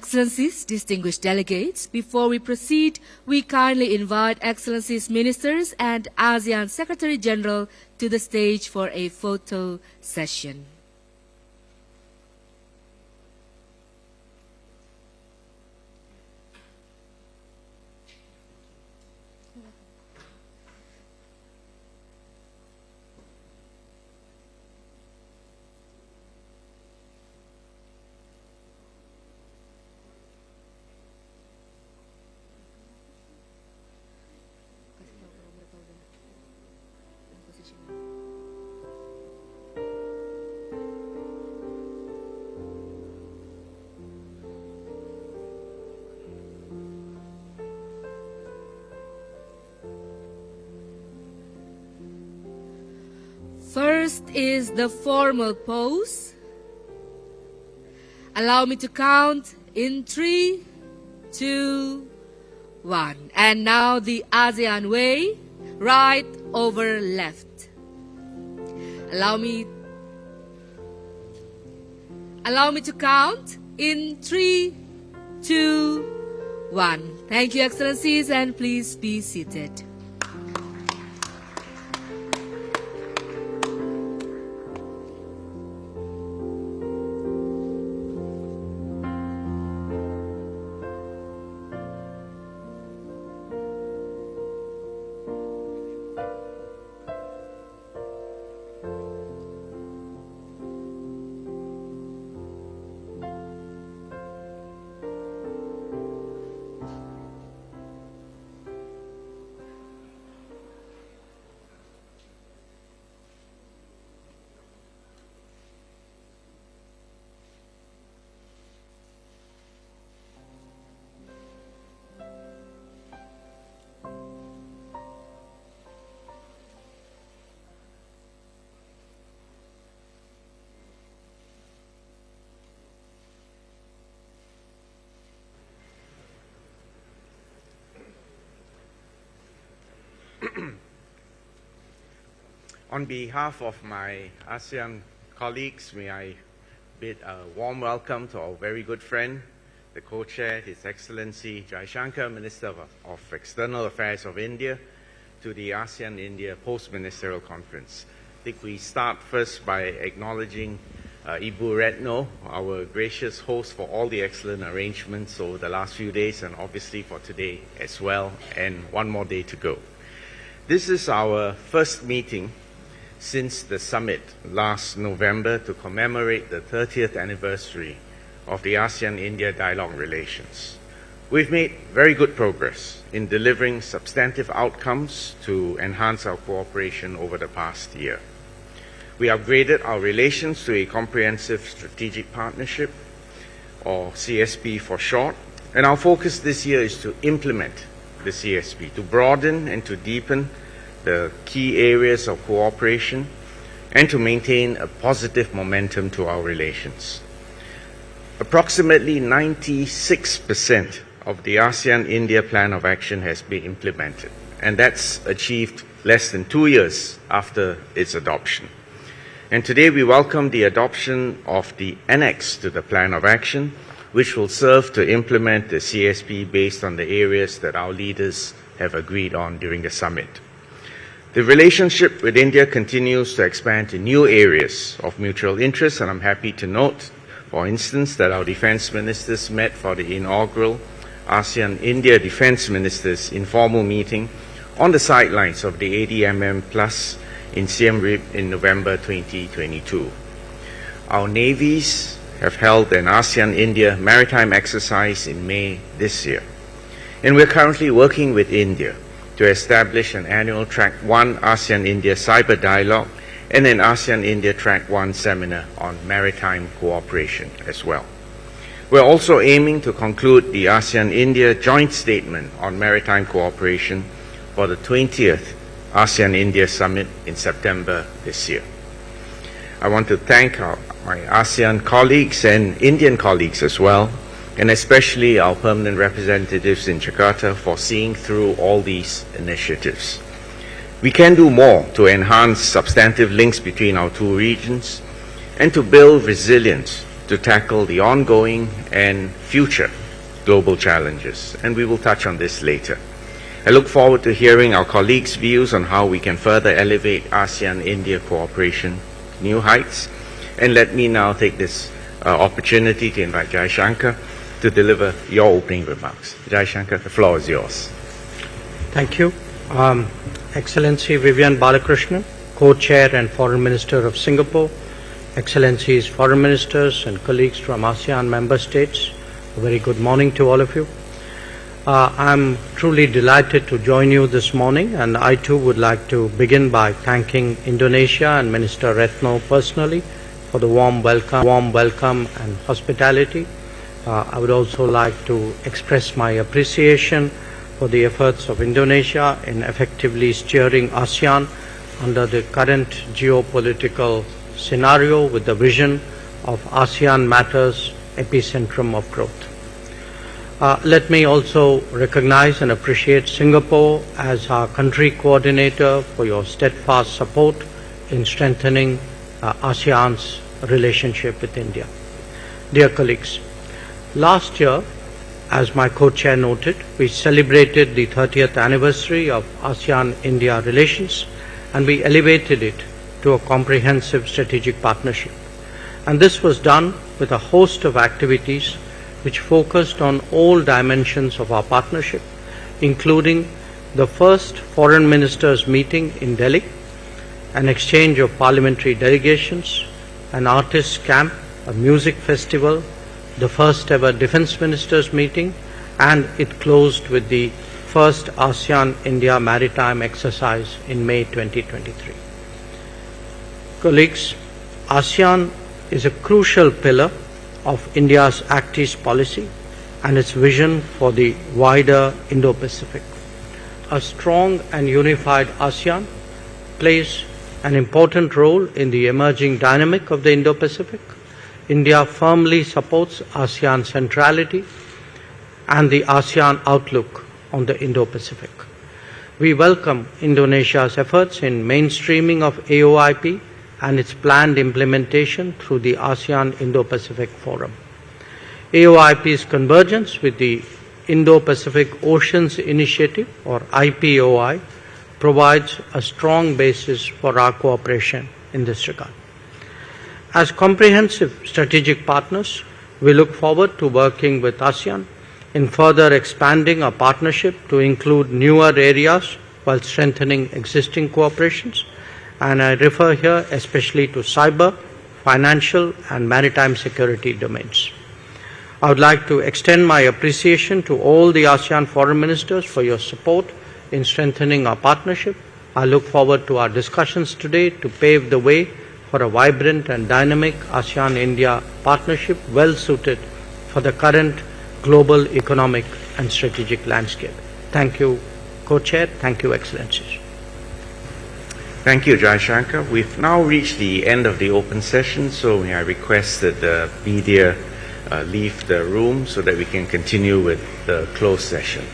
Excellencies, distinguished delegates, before we proceed, we kindly invite Excellencies Ministers and ASEAN Secretary General to the stage for a photo session. First is the formal pose. Allow me to count in 3, 2, 1. And now the ASEAN way, right over left. Allow me to count in 3, 2, 1. Thank you, Excellencies, and please be seated. On behalf of my ASEAN colleagues, may I bid a warm welcome to our very good friend, the co-chair, His Excellency Jaishankar, Minister of External Affairs of India, to the ASEAN-India Post-Ministerial Conference. I think we start first by acknowledging Ibu Retno, our gracious host for all the excellent arrangements over the last few days and obviously for today as well, and one more day to go. This is our first meeting since the summit last November to commemorate the 30th anniversary of the ASEAN-India dialogue relations. We've made very good progress in delivering substantive outcomes to enhance our cooperation over the past year. We upgraded our relations to a comprehensive strategic partnership, or CSP for short, and our focus this year is to implement the CSP, to broaden and to deepen the key areas of cooperation, and to maintain a positive momentum to our relations. Approximately 96% of the ASEAN-India Plan of Action has been implemented, and that's achieved less than 2 years after its adoption. And today we welcome the adoption of the annex to the Plan of Action, which will serve to implement the CSP based on the areas that our leaders have agreed on during the summit. The relationship with India continues to expand to new areas of mutual interest, and I'm happy to note, for instance, that our defense ministers met for the inaugural ASEAN-India Defense Ministers informal meeting on the sidelines of the ADMM Plus in Siem Reap in November 2022. Our navies have held an ASEAN-India maritime exercise in May this year, and we're currently working with India to establish an annual Track 1 ASEAN-India Cyber Dialogue and an ASEAN-India Track 1 seminar on maritime cooperation as well. We're also aiming to conclude the ASEAN-India Joint Statement on Maritime Cooperation for the 20th ASEAN-India Summit in September this year. I want to thank my ASEAN colleagues and Indian colleagues as well, and especially our permanent representatives in Jakarta for seeing through all these initiatives. We can do more to enhance substantive links between our two regions and to build resilience to tackle the ongoing and future global challenges, and we will touch on this later. I look forward to hearing our colleagues' views on how we can further elevate ASEAN-India cooperation to new heights. And let me now take this opportunity to invite Jai Shankar to deliver your opening remarks. Jai Shankar, the floor is yours. Thank you. Excellency Vivian Balakrishnan, Co-Chair and Foreign Minister of Singapore, Excellencies Foreign Ministers and colleagues from ASEAN member states, a very good morning to all of you. I'm truly delighted to join you this morning, and I too would like to begin by thanking Indonesia and Minister Retno personally for the warm welcome and hospitality. I would also like to express my appreciation for the efforts of Indonesia in effectively steering ASEAN under the current geopolitical scenario with the vision of ASEAN Matters epicentrum of growth. Let me also recognize and appreciate Singapore as our country coordinator for your steadfast support in strengthening ASEAN's relationship with India. Dear colleagues, last year, as my co-chair noted, we celebrated the 30th anniversary of ASEAN-India relations, and we elevated it to a comprehensive strategic partnership. And this was done with a host of activities which focused on all dimensions of our partnership, including the first foreign ministers meeting in Delhi, an exchange of parliamentary delegations, an artists camp, a music festival, the first ever defense ministers meeting, and it closed with the first ASEAN-India maritime exercise in May 2023. Colleagues, ASEAN is a crucial pillar of India's Act East policy and its vision for the wider Indo-Pacific. A strong and unified ASEAN plays an important role in the emerging dynamic of the Indo-Pacific. India firmly supports ASEAN centrality and the ASEAN outlook on the Indo-Pacific. We welcome Indonesia's efforts in mainstreaming of AOIP and its planned implementation through the ASEAN Indo-Pacific Forum. AOIP's convergence with the Indo-Pacific Oceans Initiative, or IPOI, provides a strong basis for our cooperation in this regard. As comprehensive strategic partners, we look forward to working with ASEAN in further expanding our partnership to include newer areas while strengthening existing cooperations, and I refer here especially to cyber, financial, and maritime security domains. I would like to extend my appreciation to all the ASEAN foreign ministers for your support in strengthening our partnership. I look forward to our discussions today to pave the way for a vibrant and dynamic ASEAN-India partnership well suited for the current global economic and strategic landscape. Thank you, Co-Chair. Thank you, Excellencies. Thank you, Jai Shankar. We've now reached the end of the open session, so may I request that the media leave the room so that we can continue with the closed session.